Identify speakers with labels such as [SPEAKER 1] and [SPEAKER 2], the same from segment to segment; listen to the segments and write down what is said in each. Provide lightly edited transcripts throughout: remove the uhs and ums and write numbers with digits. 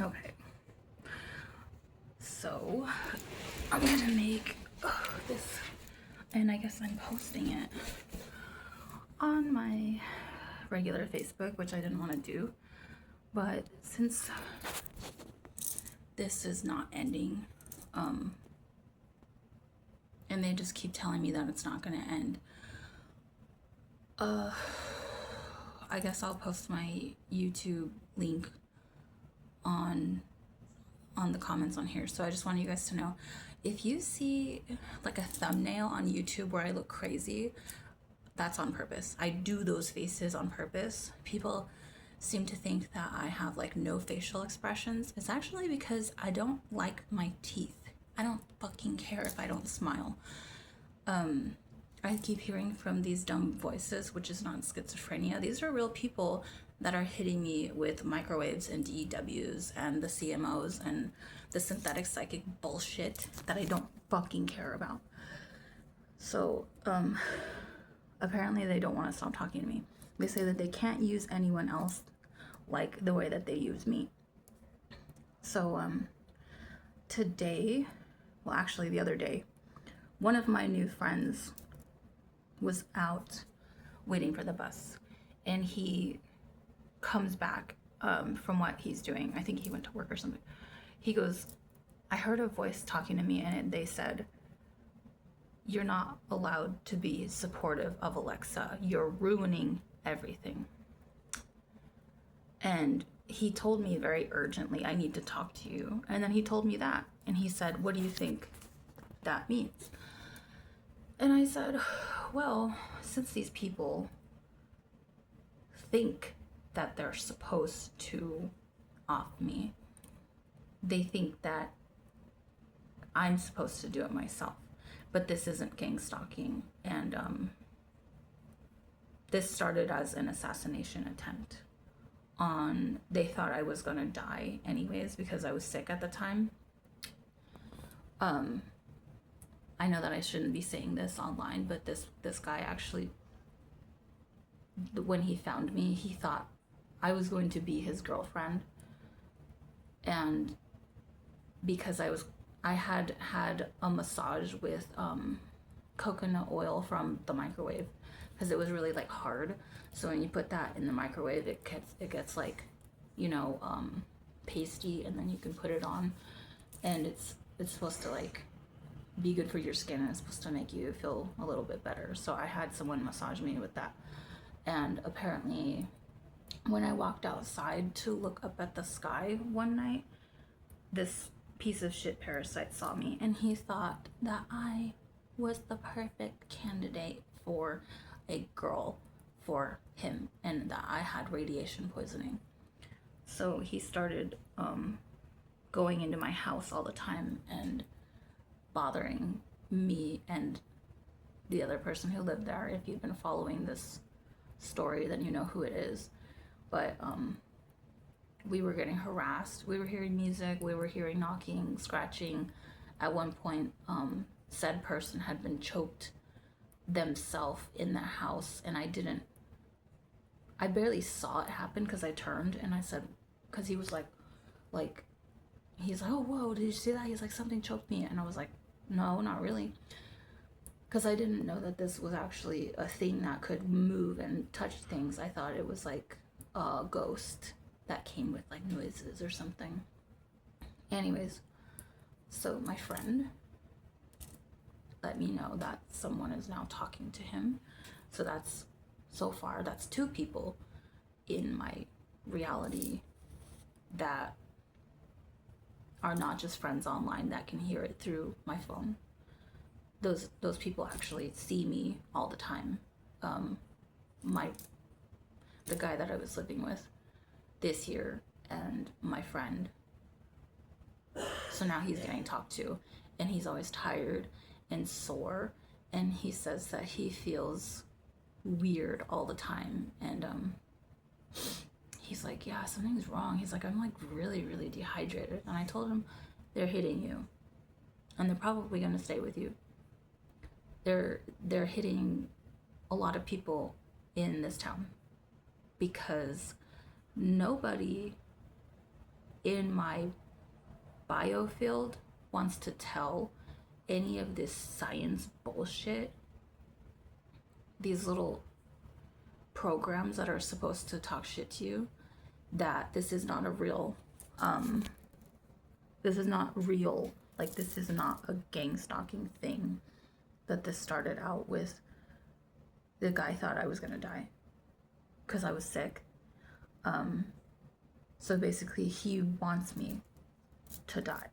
[SPEAKER 1] Okay, so I'm gonna make this, and I guess I'm posting it on my regular Facebook, which I didn't want to do, but since this is not ending, and they just keep telling me that it's not gonna end, I guess I'll post my YouTube link on the comments on here. So I just want you guys to know, if you see like a thumbnail on YouTube where I look crazy, that's on purpose. I do those faces on purpose. People seem to think that I have like no facial expressions. It's actually because I don't like my teeth. I don't fucking care if I don't smile. I keep hearing from these dumb voices, which is not schizophrenia. These are real people that are hitting me with microwaves and DEWs and the CMOs and the synthetic psychic bullshit that I don't fucking care about. So, apparently they don't want to stop talking to me. They say that they can't use anyone else like the way that they use me. So, today, well, actually the other day, one of my new friends was out waiting for the bus, and he comes back from what he's doing. I think he went to work or something. He goes, I heard a voice talking to me, and they said, you're not allowed to be supportive of Alexa. You're ruining everything. And he told me very urgently, I need to talk to you. And then he told me that. And he said, what do you think that means? And I said, well, since these people think that they're supposed to off me, they think that I'm supposed to do it myself. But this isn't gang stalking. And this started as an assassination attempt. They thought I was gonna die anyways because I was sick at the time. I know that I shouldn't be saying this online, but this guy actually, when he found me, he thought I was going to be his girlfriend. And because I had a massage with coconut oil from the microwave, because it was really like hard. So when you put that in the microwave, it gets like, you know, pasty, and then you can put it on, and it's supposed to like be good for your skin, and it's supposed to make you feel a little bit better. So I had someone massage me with that. And apparently when I walked outside to look up at the sky one night, this piece of shit parasite saw me, and he thought that I was the perfect candidate for a girl for him, and that I had radiation poisoning. So he started going into my house all the time and bothering me and the other person who lived there. If you've been following this story, then you know who it is. But we were getting harassed. We were hearing music. We were hearing knocking, scratching. At one point, said person had been choked themselves in their house, and I barely saw it happen because I turned and I said, because he was like, he's like, oh, whoa, did you see that? He's like, something choked me. And I was like, no, not really. Because I didn't know that this was actually a thing that could move and touch things. I thought it was like a ghost that came with like noises or something. Anyways, so my friend let me know that someone is now talking to him. So that's, so far, that's 2 people in my reality that are not just friends online that can hear it through my phone. Those people actually see me all the time. The guy that I was living with this year, and my friend. So now he's getting talked to, and he's always tired and sore, and he says that he feels weird all the time. And he's like, yeah, something's wrong. He's like, I'm like really, really dehydrated. And I told him, they're hitting you, and they're probably gonna stay with you. They're hitting a lot of people in this town because nobody in my biofield wants to tell any of this science bullshit, these little programs that are supposed to talk shit to you, that this is not a real, this is not real, like this is not a gang stalking thing, that this started out with the guy thought I was gonna die because I was sick. So basically he wants me to die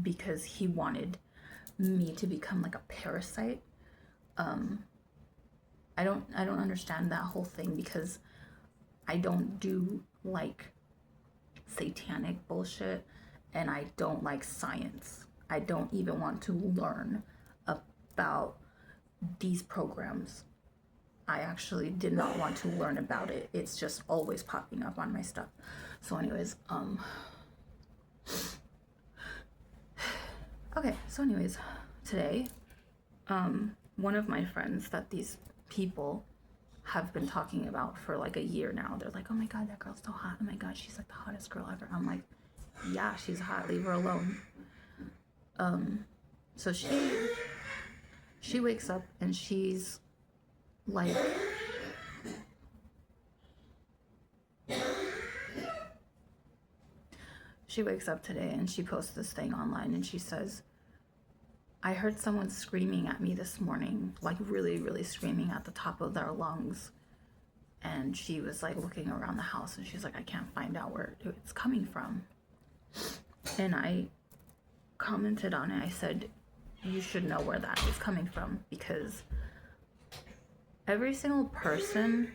[SPEAKER 1] because he wanted me to become like a parasite. I don't understand that whole thing, because I don't do like satanic bullshit, and I don't like science. I don't even want to learn about these programs. I actually did not want to learn about it. It's just always popping up on my stuff. So anyways, okay, so anyways, today, one of my friends that these people have been talking about for like a year now, they're like, oh my god, that girl's so hot, oh my god, she's like the hottest girl ever. I'm like, yeah, she's hot, leave her alone. So she wakes up and she's like, she wakes up today and she posts this thing online and she says, I heard someone screaming at me this morning, like really, really screaming at the top of their lungs. And she was like looking around the house and she's like, I can't find out where it's coming from. And I commented on it. I said, you should know where that is coming from, because every single person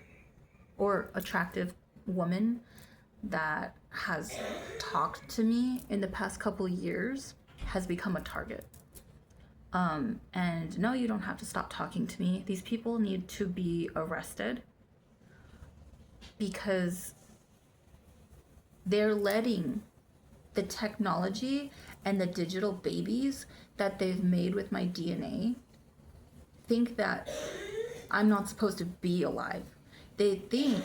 [SPEAKER 1] or attractive woman that has talked to me in the past couple years has become a target. And no, you don't have to stop talking to me. These people need to be arrested because they're letting the technology and the digital babies that they've made with my DNA think that I'm not supposed to be alive. They think,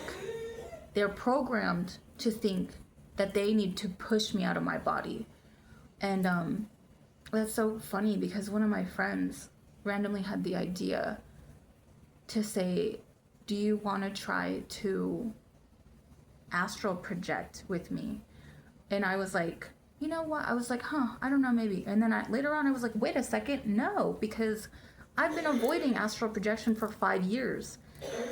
[SPEAKER 1] they're programmed to think that they need to push me out of my body. And that's so funny, because one of my friends randomly had the idea to say, do you want to try to astral project with me? And I was like, you know what? I was like, I don't know, maybe. And then later on I was like, wait a second, no, because I've been avoiding astral projection for 5 years.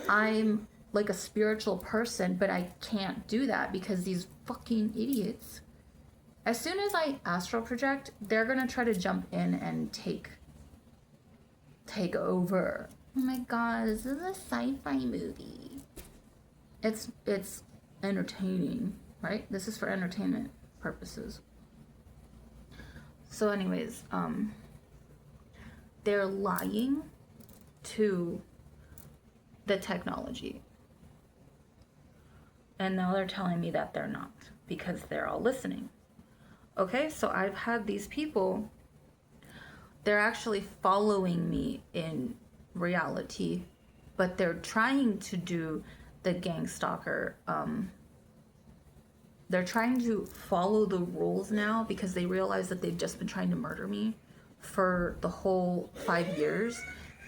[SPEAKER 1] I'm like a spiritual person, but I can't do that because these fucking idiots, as soon as I astral project, they're gonna try to jump in and take over. Oh my god, this is a sci-fi movie. It's entertaining, right? This is for entertainment purposes. So anyways, they're lying to the technology. And now they're telling me that they're not, because they're all listening. Okay, so I've had these people, they're actually following me in reality, but they're trying to do the gang stalker. They're trying to follow the rules now because they realize that they've just been trying to murder me for the whole 5 years.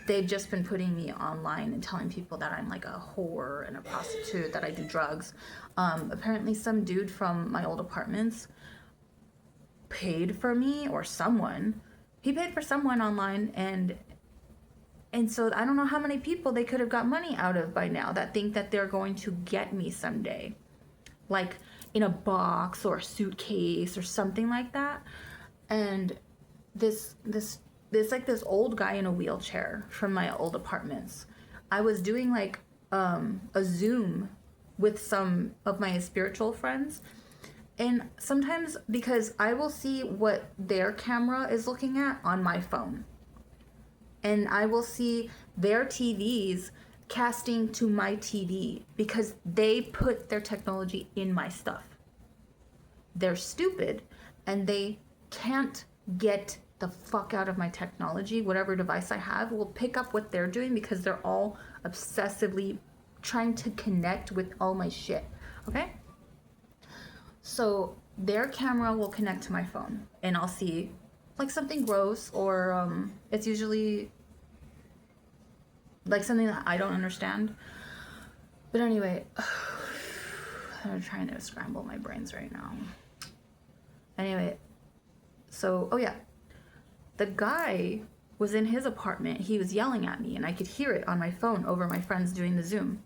[SPEAKER 1] They've just been putting me online and telling people that I'm like a whore and a prostitute, that I do drugs. Apparently some dude from my old apartments paid for me, or someone. He paid for someone online, and so I don't know how many people they could have got money out of by now that think that they're going to get me someday. Like in a box or a suitcase or something like that. And this like this old guy in a wheelchair from my old apartments. I was doing like a Zoom with some of my spiritual friends, and sometimes, because I will see what their camera is looking at on my phone, and I will see their TVs casting to my TV because they put their technology in my stuff. They're stupid and they can't get the fuck out of my technology. Whatever device I have will pick up what they're doing because they're all obsessively trying to connect with all my shit. Okay? So their camera will connect to my phone, and I'll see like something gross, or it's usually like something that I don't understand. But anyway, I'm trying to scramble my brains right now. Anyway, so, oh yeah, the guy was in his apartment. He was yelling at me, and I could hear it on my phone over my friends doing the Zoom.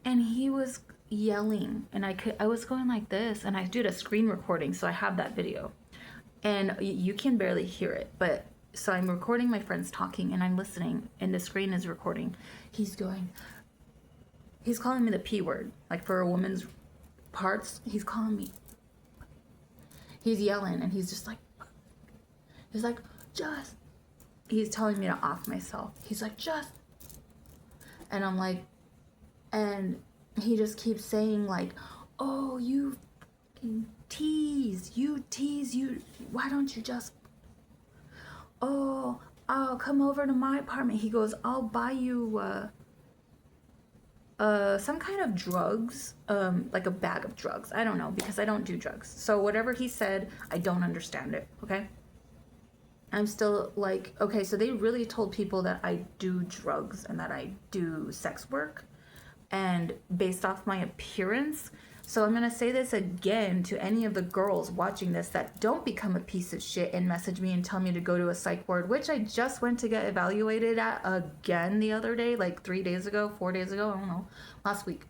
[SPEAKER 1] And he was yelling, and I was going like this, and I did a screen recording, so I have that video. And you can barely hear it, but so I'm recording my friends talking, and I'm listening, and the screen is recording. He's calling me the P word, like for a woman's parts. He's calling me. He's yelling, and he's just like, just. He's telling me to off myself. He's like, just. And I'm like, and he just keeps saying like, oh, you tease, why don't you just, oh, come over to my apartment. He goes, I'll buy you some kind of drugs, like a bag of drugs. I don't know, because I don't do drugs. So whatever he said, I don't understand it, okay? I'm still like, okay, so they really told people that I do drugs and that I do sex work, and based off my appearance. So I'm going to say this again to any of the girls watching this that don't become a piece of shit and message me and tell me to go to a psych ward, which I just went to get evaluated at again the other day, like 4 days ago, I don't know, last week.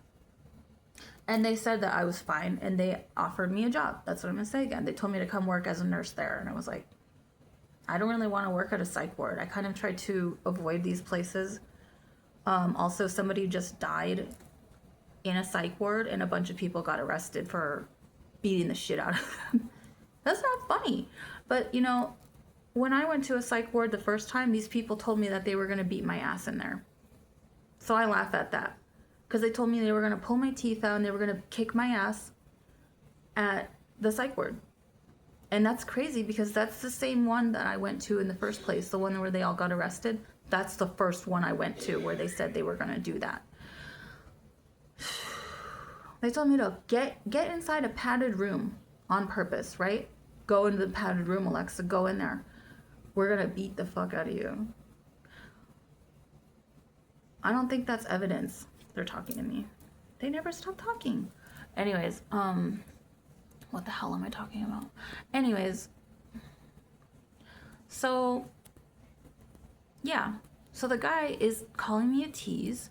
[SPEAKER 1] And they said that I was fine, and they offered me a job. That's what I'm going to say again. They told me to come work as a nurse there, and I was like, I don't really want to work at a psych ward. I kind of try to avoid these places. Also, somebody just died in a psych ward, and a bunch of people got arrested for beating the shit out of them. That's not funny. But, you know, when I went to a psych ward the first time, these people told me that they were going to beat my ass in there. So I laugh at that. Because they told me they were going to pull my teeth out and they were going to kick my ass at the psych ward. And that's crazy, because that's the same one that I went to in the first place. The one where they all got arrested. That's the first one I went to where they said they were going to do that. They told me to get inside a padded room on purpose, right? Go into the padded room, Alexa, go in there. We're going to beat the fuck out of you. I don't think that's evidence. They're talking to me. They never stop talking. Anyways, what the hell am I talking about? Anyways, so yeah, so the guy is calling me a tease.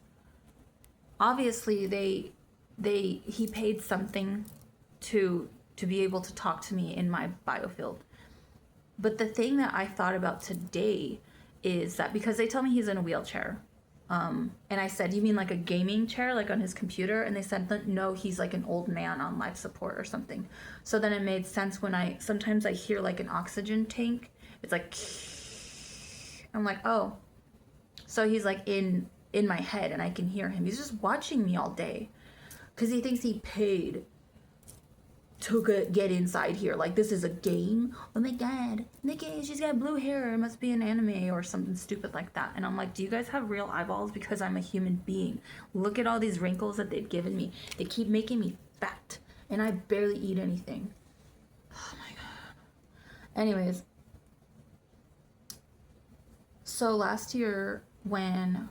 [SPEAKER 1] Obviously, he paid something to be able to talk to me in my biofield. But the thing that I thought about today is that, because they tell me he's in a wheelchair, and I said, you mean like a gaming chair, like on his computer? And they said, no, he's like an old man on life support or something. So then it made sense when sometimes I hear like an oxygen tank. It's like, I'm like, oh, so he's like in my head and I can hear him. He's just watching me all day because he thinks he paid to get inside here. Like, this is a game. Oh my god, Nikki, she's got blue hair. It must be an anime or something stupid like that. And I'm like, do you guys have real eyeballs? Because I'm a human being. Look at all these wrinkles that they've given me. They keep making me fat, and I barely eat anything. Oh my god. Anyways, so last year when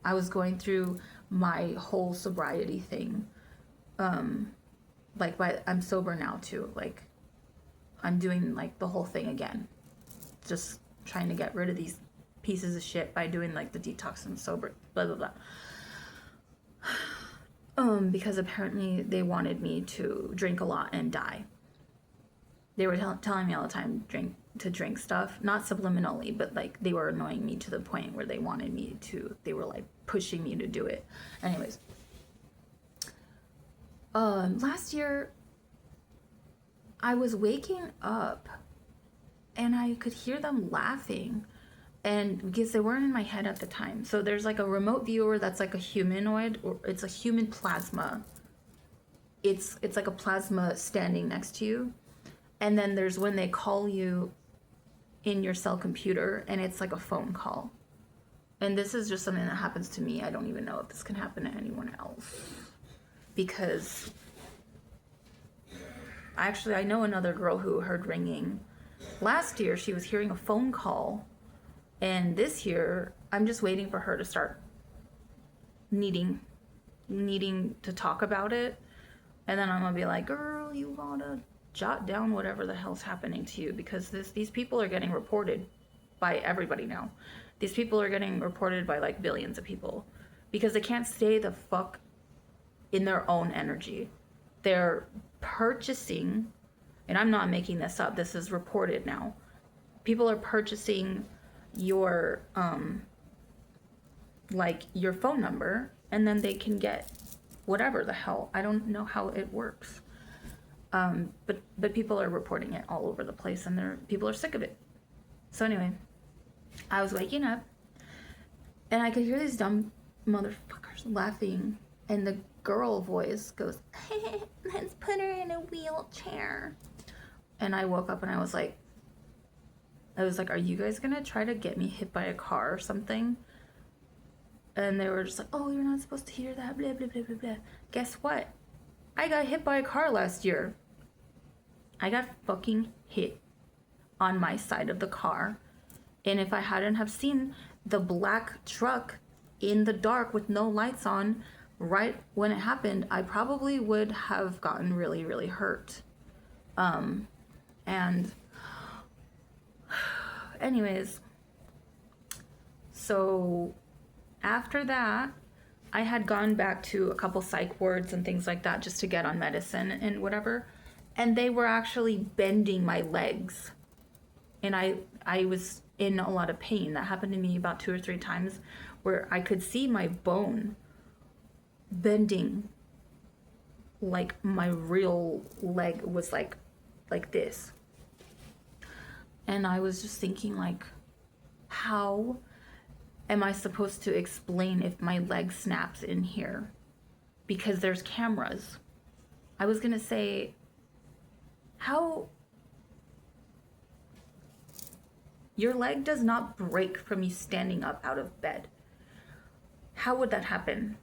[SPEAKER 1] I was going through my whole sobriety thing, I'm sober now too. Like, I'm doing like the whole thing again. Just trying to get rid of these pieces of shit by doing like the detox and sober, blah, blah, blah. Because apparently they wanted me to drink a lot and die. They were telling me all the time to drink stuff, not subliminally, but like they were annoying me to the point where they wanted me to, they were like pushing me to do it. Anyways. Last year, I was waking up and I could hear them laughing, and because they weren't in my head at the time. So there's like a remote viewer that's like a humanoid, or it's a human plasma. It's like a plasma standing next to you. And then there's when they call you in your cell computer, and it's like a phone call. And this is just something that happens to me. I don't even know if this can happen to anyone else. Because Actually, I know another girl who heard ringing. Last year, she was hearing a phone call. And this year, I'm just waiting for her to start needing to talk about it. And then I'm going to be like, girl, you gotta jot down whatever the hell's happening to you. Because these people are getting reported by everybody now. These people are getting reported by like billions of people. Because they can't stay the fuck in their own energy. They're purchasing, and I'm not making this up, this is reported now. People are purchasing your like your phone number, and then they can get whatever the hell. I don't know how it works. But people are reporting it all over the place, and people are sick of it. So anyway, I was waking up and I could hear these dumb motherfuckers laughing, and the girl voice goes, hey, let's put her in a wheelchair. And I woke up and I was like, are you guys gonna try to get me hit by a car or something? And they were just like, oh, you're not supposed to hear that, blah, blah, blah, blah, blah. Guess what? I got hit by a car last year. I got fucking hit on my side of the car. And if I hadn't have seen the black truck in the dark with no lights on right when it happened, I probably would have gotten really, really hurt. And anyways, so after that, I had gone back to a couple psych wards and things like that just to get on medicine and whatever. And they were actually bending my legs. And I was in a lot of pain. That happened to me about 2 or 3 times where I could see my bone bending, like my real leg was like this. And I was just thinking, like, how am I supposed to explain if my leg snaps in here? Because there's cameras. I was gonna say, how... Your leg does not break from you standing up out of bed. How would that happen?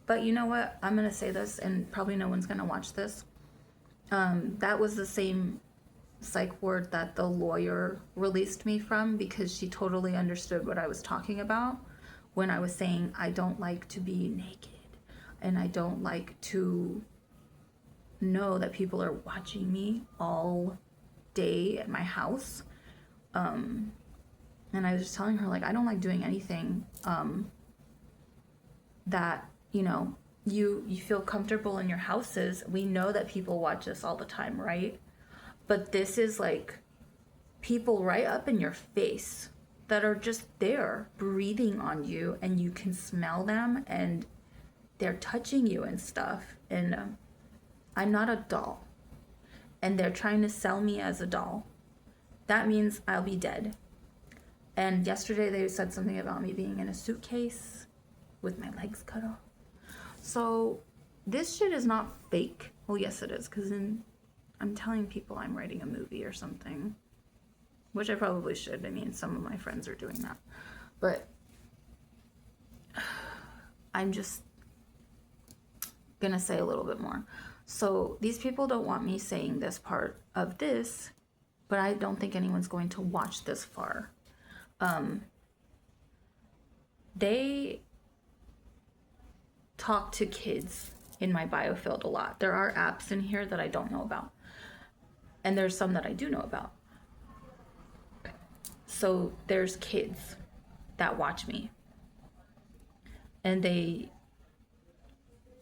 [SPEAKER 1] But you know what? I'm gonna say this, and probably no one's gonna watch this. That was the same psych ward that the lawyer released me from, because she totally understood what I was talking about when I was saying I don't like to be naked and I don't like to know that people are watching me all day at my house. And I was just telling her, like, I don't like doing anything that, you know, you feel comfortable in your houses. We know that people watch us all the time, right? But this is like people right up in your face that are just there breathing on you, and you can smell them and they're touching you and stuff. And I'm not a doll, and they're trying to sell me as a doll. That means I'll be dead. And yesterday they said something about me being in a suitcase with my legs cut off. So this shit is not fake. Well, yes it is, because I'm telling people I'm writing a movie or something, which I probably should. I mean, some of my friends are doing that. But I'm just gonna say a little bit more. So these people don't want me saying this part of this, but I don't think anyone's going to watch this far. They talk to kids in my biofield a lot. There are apps in here that I don't know about, and there's some that I do know about. So there's kids that watch me, and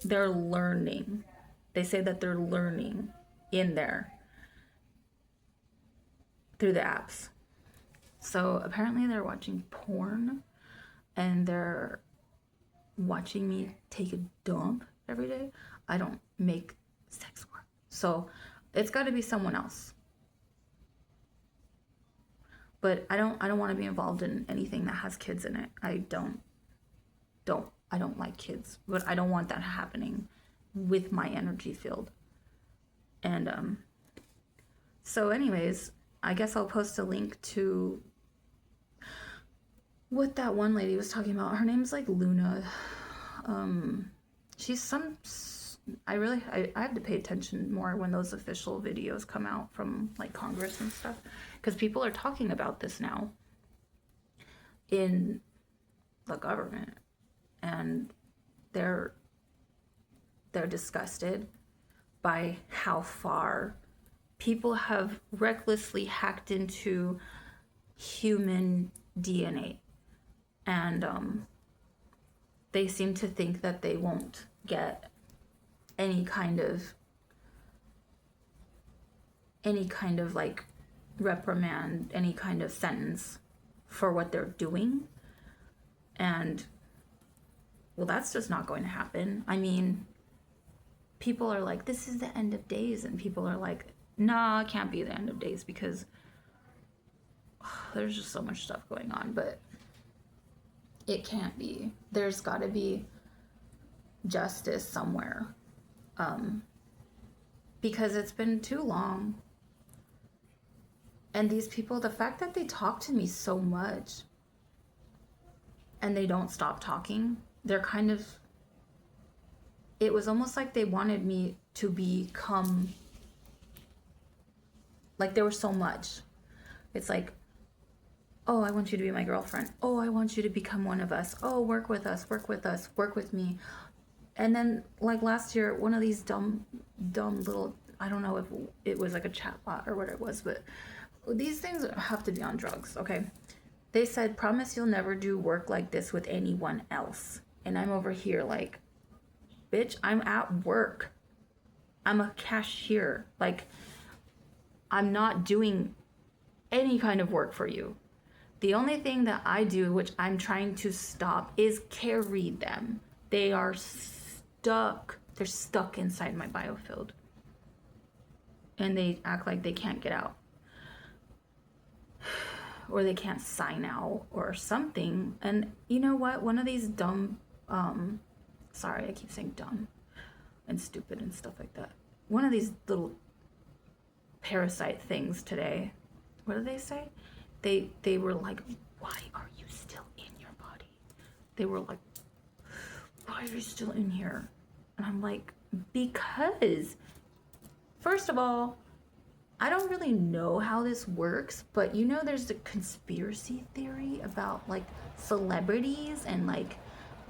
[SPEAKER 1] they're learning. They say that they're learning in there through the apps. So apparently they're watching porn, and they're watching me take a dump every day. I don't make sex work, so it's got to be someone else. But I don't want to be involved in anything that has kids in it. I don't like kids, but I don't want that happening with my energy field. And so anyways, I guess I'll post a link to what that one lady was talking about. Her name's like Luna. She's some I have to pay attention more when those official videos come out from like Congress and stuff, because people are talking about this now in the government, and they're disgusted by how far people have recklessly hacked into human DNA, and they seem to think that they won't get any kind of like reprimand, any kind of sentence for what they're doing. And well, that's just not going to happen. I mean, people are like, this is the end of days, and people are like, nah, it can't be the end of days, because there's just so much stuff going on. But it can't be. There's got to be justice somewhere, because it's been too long. And these people, the fact that they talk to me so much and they don't stop talking, they're kind of, it was almost like they wanted me to become, like there was so much. It's like, oh, I want you to be my girlfriend. Oh, I want you to become one of us. Oh, work with us, work with me. And then like last year, one of these dumb little, I don't know if it was like a chat bot or what it was, but these things have to be on drugs, okay? They said, promise you'll never do work like this with anyone else. And I'm over here like, bitch, I'm at work. I'm a cashier. Like, I'm not doing any kind of work for you. The only thing that I do, which I'm trying to stop, is carry them. They are stuck. They're stuck inside my biofield. And they act like they can't get out. Or they can't sign out or something. And you know what? One of these dumb, sorry, I keep saying dumb and stupid and stuff like that. One of these little parasite things today, what did they say? They were like, why are you still in your body? They were like, why are you still in here? And I'm like, because, first of all, I don't really know how this works, but you know there's a conspiracy theory about like celebrities and like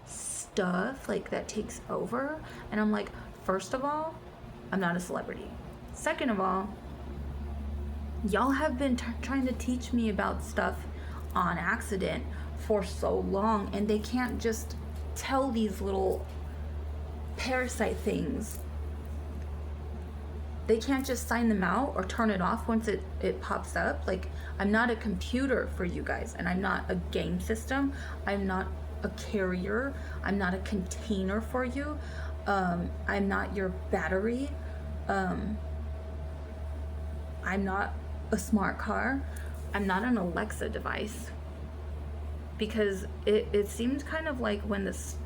[SPEAKER 1] stuff like that takes over. And I'm like, first of all, I'm not a celebrity. Second of all, y'all have been trying to teach me about stuff on accident for so long, and they can't just tell these little parasite things. They can't just sign them out or turn it off once it pops up. Like, I'm not a computer for you guys, and I'm not a game system. I'm not a carrier. I'm not a container for you. I'm not your battery. I'm not a smart car. I'm not an Alexa device. Because it seemed kind of like when this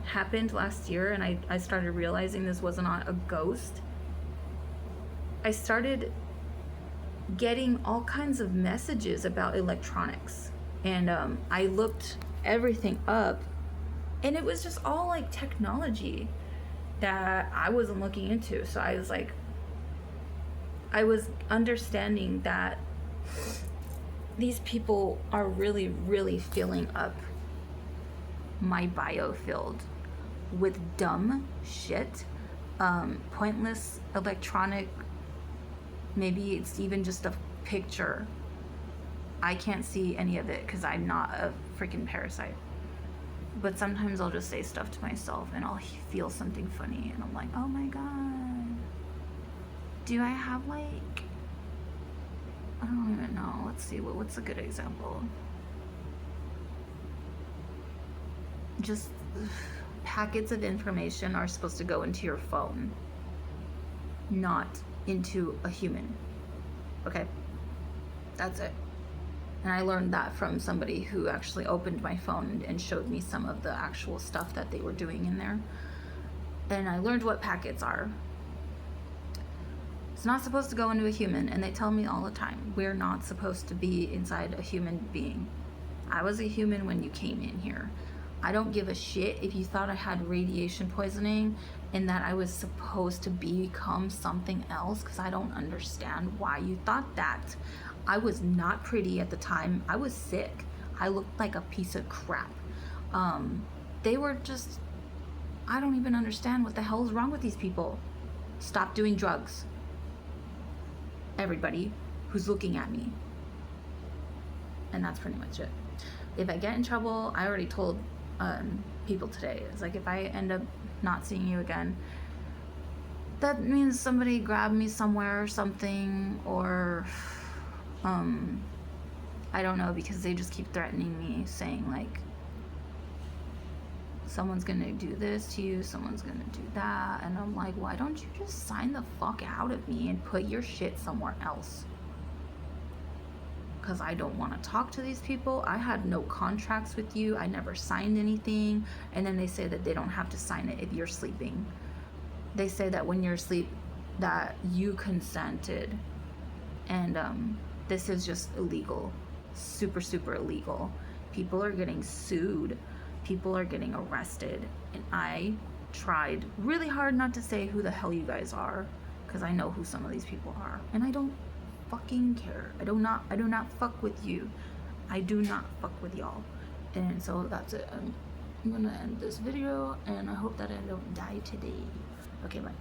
[SPEAKER 1] happened last year and I started realizing this was not a ghost, I started getting all kinds of messages about electronics. And I looked everything up, and it was just all like technology that I wasn't looking into. So I was like, I was understanding that these people are really, really filling up my biofield with dumb shit, pointless electronic, maybe it's even just a picture. I can't see any of it because I'm not a freaking parasite. But sometimes I'll just say stuff to myself and I'll feel something funny and I'm like, oh my god, do I have like, I don't even know, let's see, what's a good example? Just packets of information are supposed to go into your phone, not into a human. Okay, that's it. And I learned that from somebody who actually opened my phone and showed me some of the actual stuff that they were doing in there. And I learned what packets are. It's not supposed to go into a human, and they tell me all the time, we're not supposed to be inside a human being. I was a human when you came in here. I don't give a shit if you thought I had radiation poisoning and that I was supposed to become something else, because I don't understand why you thought that. I was not pretty at the time. I was sick. I looked like a piece of crap. They were just, I don't even understand what the hell is wrong with these people. Stop doing drugs. Everybody who's looking at me. And that's pretty much it. If I get in trouble, I already told people today, it's like, if I end up not seeing you again, that means somebody grabbed me somewhere or something, or I don't know, because they just keep threatening me, saying like, someone's gonna do this to you, someone's gonna do that, and I'm like, why don't you just sign the fuck out of me and put your shit somewhere else? Because I don't want to talk to these people. I had no contracts with you. I never signed anything. And then they say that they don't have to sign it if you're sleeping. They say that when you're asleep, that you consented. And this is just illegal. Super, super illegal. People are getting sued. People are getting arrested. And I tried really hard not to say who the hell you guys are, because I know who some of these people are. And I don't fucking care. I do not fuck with you. I do not fuck with y'all. And so that's it. I'm gonna end this video, and I hope that I don't die today. Okay, bye.